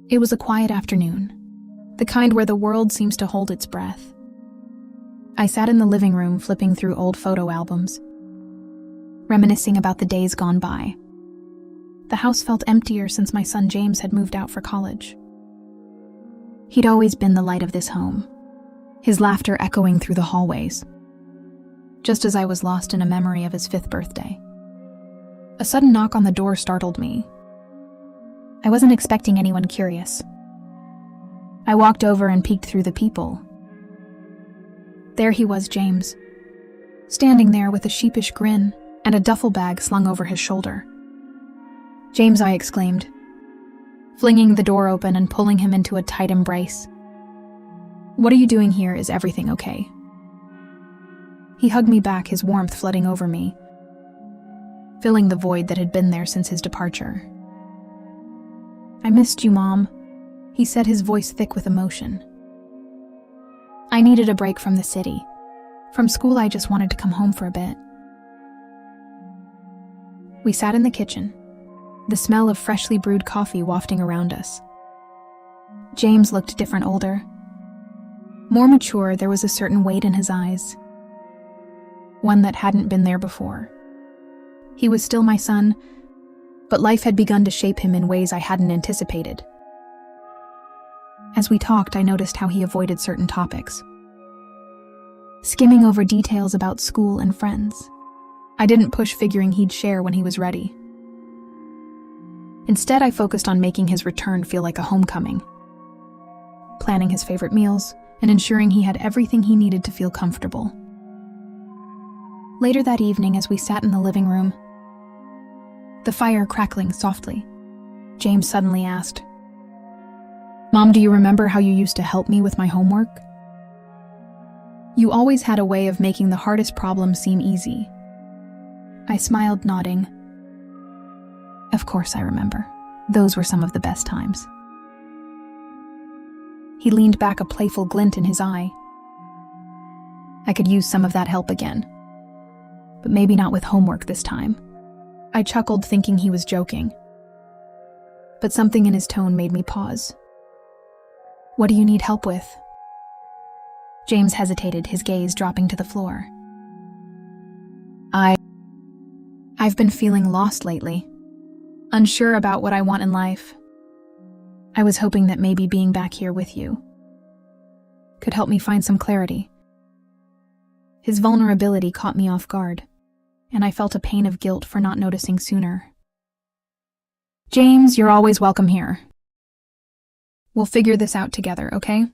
It was a quiet afternoon, the kind where the world seems to hold its breath. I sat in the living room flipping through old photo albums, reminiscing about the days gone by. The house felt emptier since my son James had moved out for college. He'd always been the light of this home, his laughter echoing through the hallways, just as I was lost in a memory of his 5th birthday. A sudden knock on the door startled me. I wasn't expecting anyone curious. I walked over and peeked through the peephole. There he was, James, standing there with a sheepish grin and a duffel bag slung over his shoulder. "James," I exclaimed, flinging the door open and pulling him into a tight embrace. "What are you doing here? Is everything okay?" He hugged me back, his warmth flooding over me, filling the void that had been there since his departure. "I missed you, Mom," he said, his voice thick with emotion. "I needed a break from the city. From school, I just wanted to come home for a bit." We sat in the kitchen, the smell of freshly brewed coffee wafting around us. James looked different, older. More mature, there was a certain weight in his eyes, one that hadn't been there before. He was still my son, but life had begun to shape him in ways I hadn't anticipated. As we talked, I noticed how he avoided certain topics, skimming over details about school and friends. I didn't push, figuring he'd share when he was ready. Instead, I focused on making his return feel like a homecoming, planning his favorite meals and ensuring he had everything he needed to feel comfortable. Later that evening, as we sat in the living room, the fire crackling softly, James suddenly asked, "Mom, do you remember how you used to help me with my homework? You always had a way of making the hardest problems seem easy." I smiled, nodding. "Of course I remember. Those were some of the best times." He leaned back, a playful glint in his eye. "I could use some of that help again, but maybe not with homework this time." I chuckled, thinking he was joking, but something in his tone made me pause. "What do you need help with?" James hesitated, his gaze dropping to the floor. I've been feeling lost lately, unsure about what I want in life. I was hoping that maybe being back here with you could help me find some clarity." His vulnerability caught me off guard, and I felt a pain of guilt for not noticing sooner. "James, you're always welcome here. We'll figure this out together, okay?"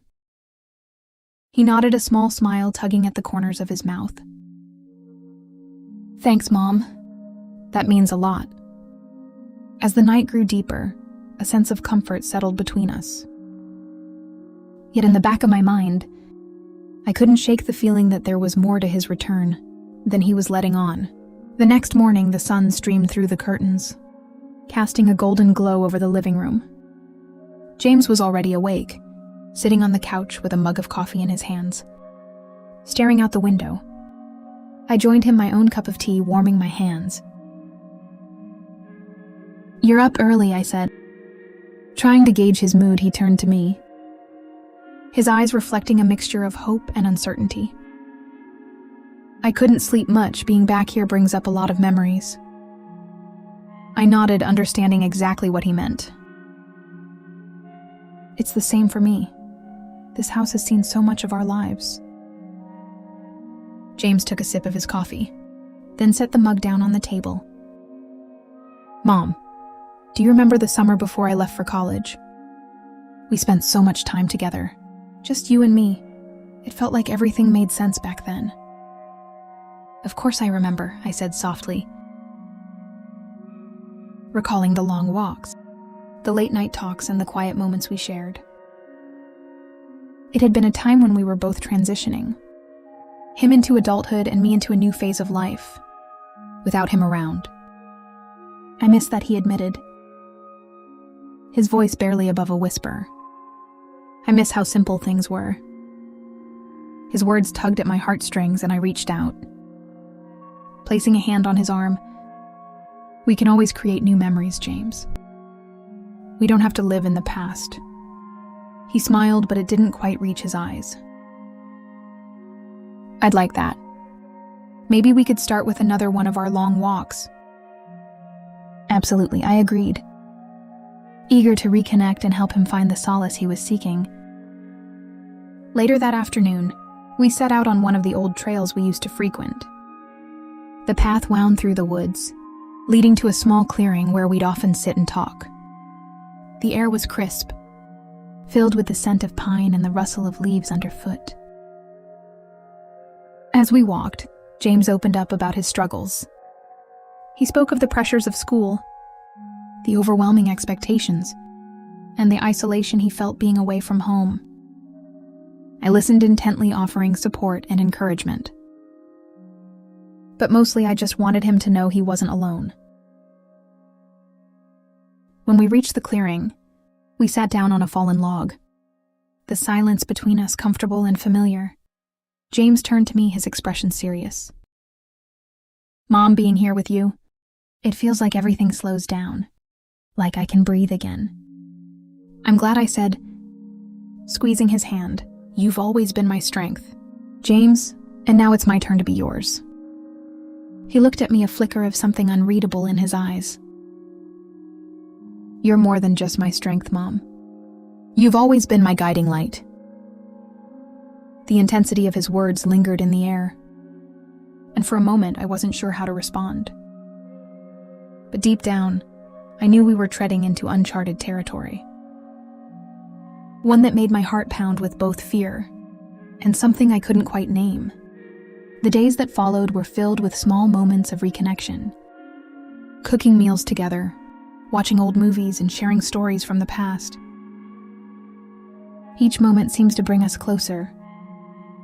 He nodded, a small smile tugging at the corners of his mouth. "Thanks, Mom. That means a lot." As the night grew deeper, a sense of comfort settled between us. Yet in the back of my mind, I couldn't shake the feeling that there was more to his return than he was letting on. The next morning, the sun streamed through the curtains, casting a golden glow over the living room. James was already awake, sitting on the couch with a mug of coffee in his hands, staring out the window. I joined him, my own cup of tea warming my hands. "You're up early," I said. Trying to gauge his mood, he turned to me, his eyes reflecting a mixture of hope and uncertainty. "I couldn't sleep much. Being back here brings up a lot of memories." I nodded, understanding exactly what he meant. "It's the same for me. This house has seen so much of our lives." James took a sip of his coffee, then set the mug down on the table. "Mom, do you remember the summer before I left for college? We spent so much time together, just you and me. It felt like everything made sense back then." "Of course I remember," I said softly, recalling the long walks, the late-night talks, and the quiet moments we shared. It had been a time when we were both transitioning, him into adulthood and me into a new phase of life, without him around. "I miss that," he admitted, his voice barely above a whisper. "I miss how simple things were." His words tugged at my heartstrings, and I reached out, placing a hand on his arm. "We can always create new memories, James." We don't have to live in the past. He smiled, but it didn't quite reach his eyes. I'd like that. Maybe we could start with another one of our long walks. Absolutely, I agreed, eager to reconnect and help him find the solace he was seeking. Later that afternoon, we set out on one of the old trails we used to frequent. The path wound through the woods, leading to a small clearing where we'd often sit and talk. The air was crisp, filled with the scent of pine and the rustle of leaves underfoot. As we walked, James opened up about his struggles. He spoke of the pressures of school, the overwhelming expectations, and the isolation he felt being away from home. I listened intently, offering support and encouragement. But mostly I just wanted him to know he wasn't alone. When we reached the clearing, we sat down on a fallen log, the silence between us comfortable and familiar. James turned to me, his expression serious. Mom, being here with you, it feels like everything slows down, like I can breathe again. I'm glad, I said, squeezing his hand. You've always been my strength, James, and now it's my turn to be yours. He looked at me, a flicker of something unreadable in his eyes. You're more than just my strength, Mom. You've always been my guiding light. The intensity of his words lingered in the air, and for a moment I wasn't sure how to respond. But deep down, I knew we were treading into uncharted territory. One that made my heart pound with both fear and something I couldn't quite name. The days that followed were filled with small moments of reconnection. Cooking meals together, watching old movies, and sharing stories from the past. Each moment seems to bring us closer,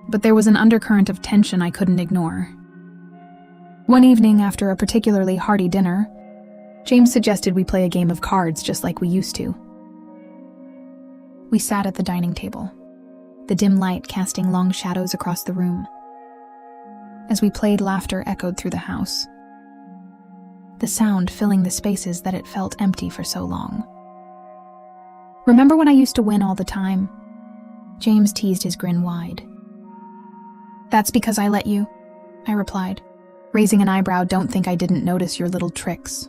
but there was an undercurrent of tension I couldn't ignore. One evening, after a particularly hearty dinner, James suggested we play a game of cards just like we used to. We sat at the dining table, the dim light casting long shadows across the room. As we played, laughter echoed through the house, the sound filling the spaces that it felt empty for so long. Remember when I used to win all the time? James teased, his grin wide. That's because I let you, I replied, raising an eyebrow. Don't think I didn't notice your little tricks.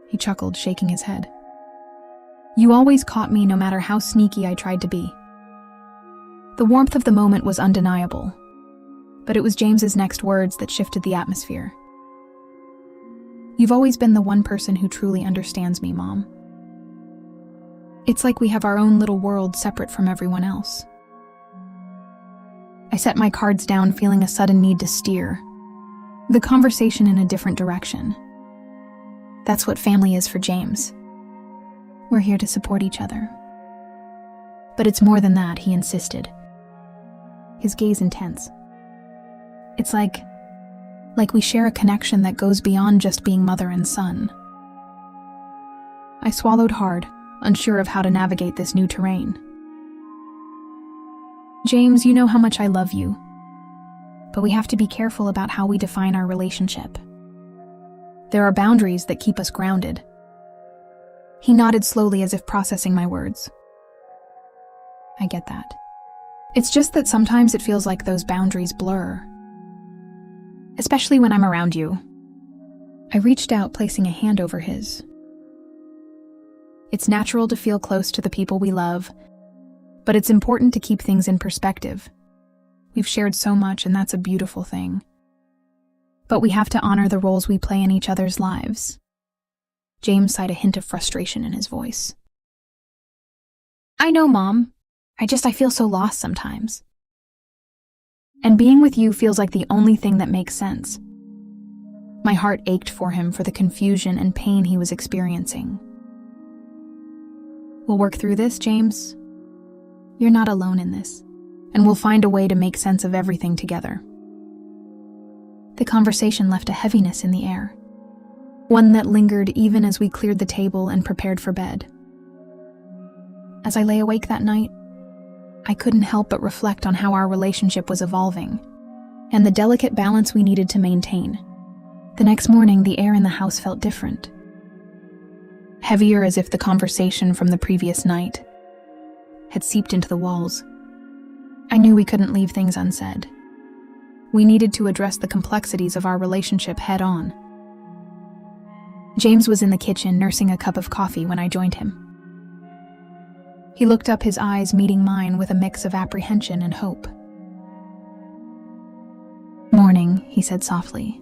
He chuckled, shaking his head. You always caught me no matter how sneaky I tried to be. The warmth of the moment was undeniable, but it was James's next words that shifted the atmosphere. You've always been the one person who truly understands me, Mom. It's like we have our own little world separate from everyone else. I set my cards down, feeling a sudden need to steer the conversation in a different direction. That's what family is for James. We're here to support each other. But it's more than that, he insisted, his gaze intense. It's like we share a connection that goes beyond just being mother and son. I swallowed hard, unsure of how to navigate this new terrain. James, you know how much I love you, but we have to be careful about how we define our relationship. There are boundaries that keep us grounded. He nodded slowly, as if processing my words. I get that. It's just that sometimes it feels like those boundaries blur, especially when I'm around you. I reached out, placing a hand over his. It's natural to feel close to the people we love, but it's important to keep things in perspective. We've shared so much, and that's a beautiful thing. But we have to honor the roles we play in each other's lives. James sighed, a hint of frustration in his voice. I know, Mom. I feel so lost sometimes. And being with you feels like the only thing that makes sense. My heart ached for him, for the confusion and pain he was experiencing. We'll work through this, James. You're not alone in this, and we'll find a way to make sense of everything together. The conversation left a heaviness in the air, one that lingered even as we cleared the table and prepared for bed. As I lay awake that night, I couldn't help but reflect on how our relationship was evolving, and the delicate balance we needed to maintain. The next morning, the air in the house felt different. heavier as if the conversation from the previous night had seeped into the walls. I knew we couldn't leave things unsaid. We needed to address the complexities of our relationship head-on. James was in the kitchen nursing a cup of coffee when I joined him. He looked up, his eyes meeting mine with a mix of apprehension and hope. "Morning," he said softly.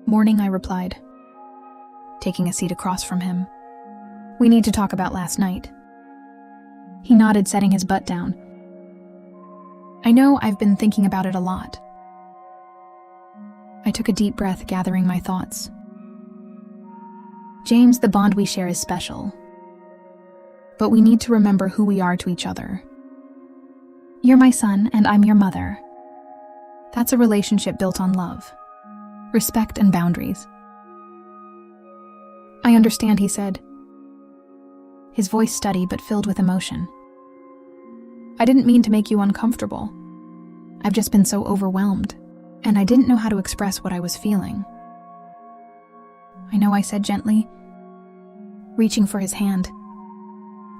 "Morning," I replied, taking a seat across from him. "We need to talk about last night." He nodded, setting his butt down. "I know, I've been thinking about it a lot." I took a deep breath, gathering my thoughts. "James, the bond we share is special. But we need to remember who we are to each other. You're my son, and I'm your mother. That's a relationship built on love, respect, and boundaries." "I understand," he said, his voice steady but filled with emotion. "I didn't mean to make you uncomfortable. I've just been so overwhelmed, and I didn't know how to express what I was feeling." "I know," I said gently, reaching for his hand.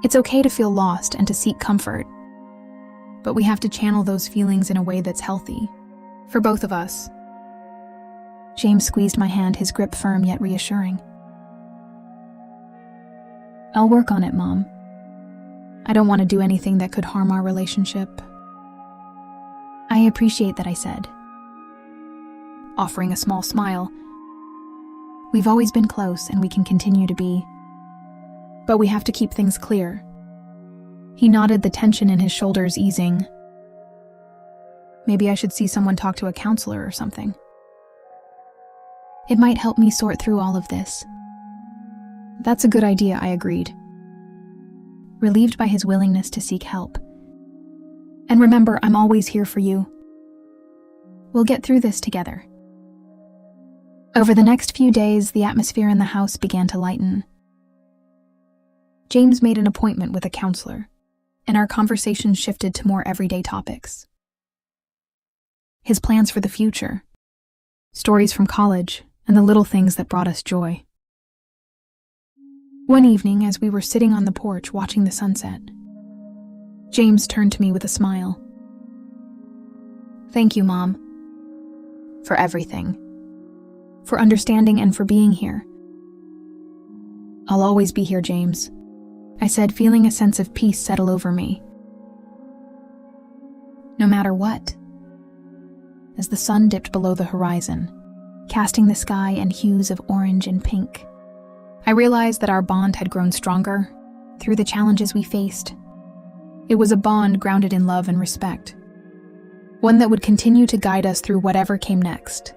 "It's okay to feel lost and to seek comfort, but we have to channel those feelings in a way that's healthy, for both of us." James squeezed my hand, his grip firm yet reassuring. "I'll work on it, Mom. I don't want to do anything that could harm our relationship." "I appreciate that," I said, offering a small smile. "We've always been close, and we can continue to be. But we have to keep things clear." He nodded, the tension in his shoulders easing. "Maybe I should see someone, talk to a counselor or something. It might help me sort through all of this." "That's a good idea," I agreed, relieved by his willingness to seek help. "And remember, I'm always here for you. We'll get through this together." Over the next few days, the atmosphere in the house began to lighten. James made an appointment with a counselor, and our conversation shifted to more everyday topics. His plans for the future, stories from college, and the little things that brought us joy. One evening, as we were sitting on the porch watching the sunset, James turned to me with a smile. "Thank you, Mom, for everything. For understanding and for being here." "I'll always be here, James," I said, feeling a sense of peace settle over me. "No matter what." As the sun dipped below the horizon, casting the sky in hues of orange and pink, I realized that our bond had grown stronger through the challenges we faced. It was a bond grounded in love and respect, one that would continue to guide us through whatever came next.